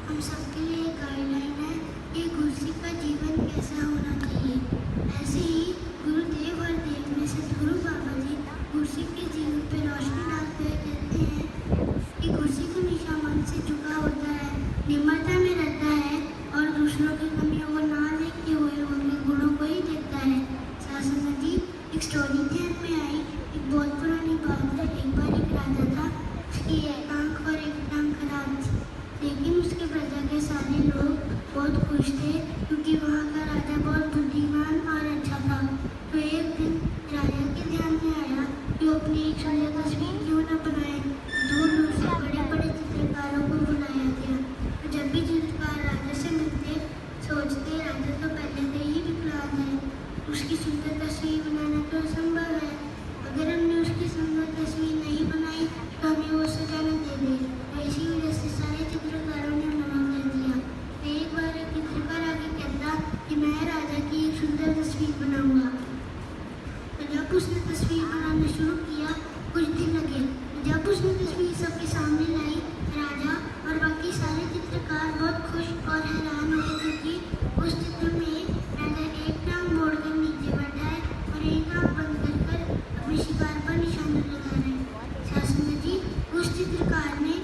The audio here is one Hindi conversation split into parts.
हम सबके लिए एक गाइडलाइन है कि गुरुसिख का जीवन कैसा होना चाहिए। ऐसे ही गुरुदेव और देव में सदगुरु बाबा जी गुरुसिख के जीवन पर रोशनी डालते हुए कहते हैं कि गुरुसिख हमेशा मन से झुका होता है, निम्रता में रहता है और दूसरों की कमियों को ना देखते हुए उनके गुणों को ही देखता है। सासंगत जी, एक स्टोरी ध्यान में आई। एक बहुत पुरानी बात है। एक बार एक राजा था, उसकी एक आंख और एक टांग खराब थी, लेकिन उसके प्रजा के सारे लोग बहुत खुश थे क्योंकि वहाँ का राजा बहुत बुद्धिमान और अच्छा था। तो एक दिन राजा के ध्यान में आया कि वो अपनी एक सुंदर तस्वीर क्यों न बनाए। दूर दूर से बड़े बड़े चित्रकारों को बुलाया गया। तो जब भी चित्रकार राजा से मिलते सोचते राजा तो पहले से ही विकलांग है, उसकी सुंदर तस्वीर बनाना तो असंभव है। अगर हमने उसकी सुंदर तस्वीर नहीं बनाई तो हमें वो सजा न दे दे। तो इसी वजह से सारे चित्रकारों ने मना कर दिया। एक बार एक चित्रकार आगे कहता कि मैं राजा की एक सुंदर तस्वीर बनाऊंगा। तो जब उसने तस्वीर बनाना शुरू किया कुछ दिन लगे। जब उसने तस्वीर सबके सामने लाई, राजा और बाकी सारे चित्रकार बहुत खुश और हैरान हुए क्योंकि उस चित्र में राजा एक टांग मोड़कर नीचे बैठा है और एक आंख बंद कर अपने शिकार पर निशाना लगा रहे हैं। सासंगत जी, उस चित्रकार ने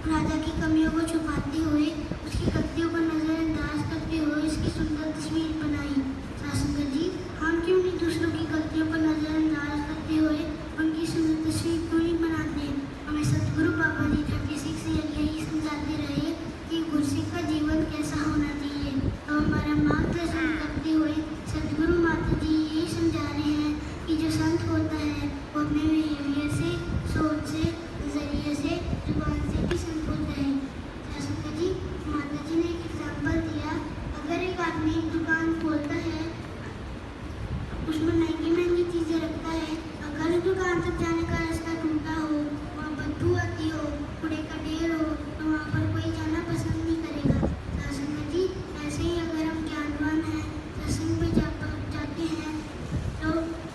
राजा की कमियों को छुपाते हुए, उसकी गलतियों को नजरअंदाज करते हुए इसकी सुंदर तस्वीर बनाई। सासंगत जी, हम क्यों नहीं दूसरों की गलतियों को नजरअंदाज करते हुए उनकी सुंदर तस्वीर क्यों नहीं बनाते। हमें सदगुरु बाबा जी 36 ईयर यही समझाते रहे कि गुरुसिख का जीवन कैसा होना चाहिए। तो हमारा मार्गदर्शन करते हुए सदगुरु माता जी यही समझा रहे हैं कि जो संत होता है वो अपने बिहेवियर से, सोच से, नजरिए से, जुबान से भी संत होता है। सासंगत जी, माता जी ने एक एग्जाम्पल दिया। अगर एक आदमी एक दुकान खोलता है, उसमें महंगी महंगी चीजें रखता है, अगर दुकान तक जाने का रास्ता टूटा हो, वहाँ बदबू आती हो, कूड़े का ढेर हो, तो वहाँ पर कोई जाना पसंद नहीं करेगा। सासंगत जी, ऐसे ही अगर हम ज्ञानवान हैं, सत्संग में जाते हैं, तो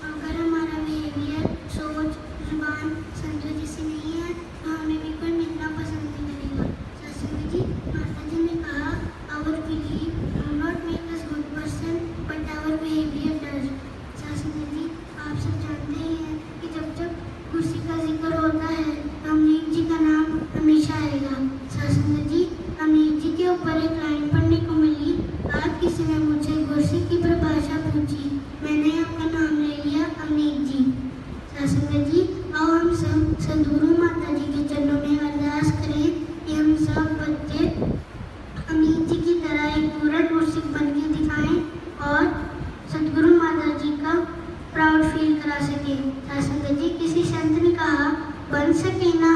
अगर हमारा बिहेवियर, सोच, जुबान संतों जैसी नहीं है तो हमें भी कोई मिलना पसंद नहीं करेगा। सासंगत जी, माता जी ने कहा, our belief do not make us good person but our behaviour does. सासंगत जी, आप सब जानते ही हैं कि जब जब गुरुसिख का जिक्र होता है तो अमनीत जी का नाम हमेशा आएगा। सासंगत जी, अमनीत जी के ऊपर एक लाइन पढ़ने को मिली। आज किसी ने मुझसे गुरुसिख की परिभाषा पूछी, मैंने आपका नाम ले लिया अमनीत जी। सासंगत जी, आओ हम सब सदगुरु माता जी के चरणों में अरदास करें कि हम सब बच्चे अमनीत जी की तरह एक पूरा गुरुसिख बन के दिखाएं और सदगुरु माता जी का प्राउड फील करा सके। सासंगत जी, किसी संत ने कहा, बन सके ना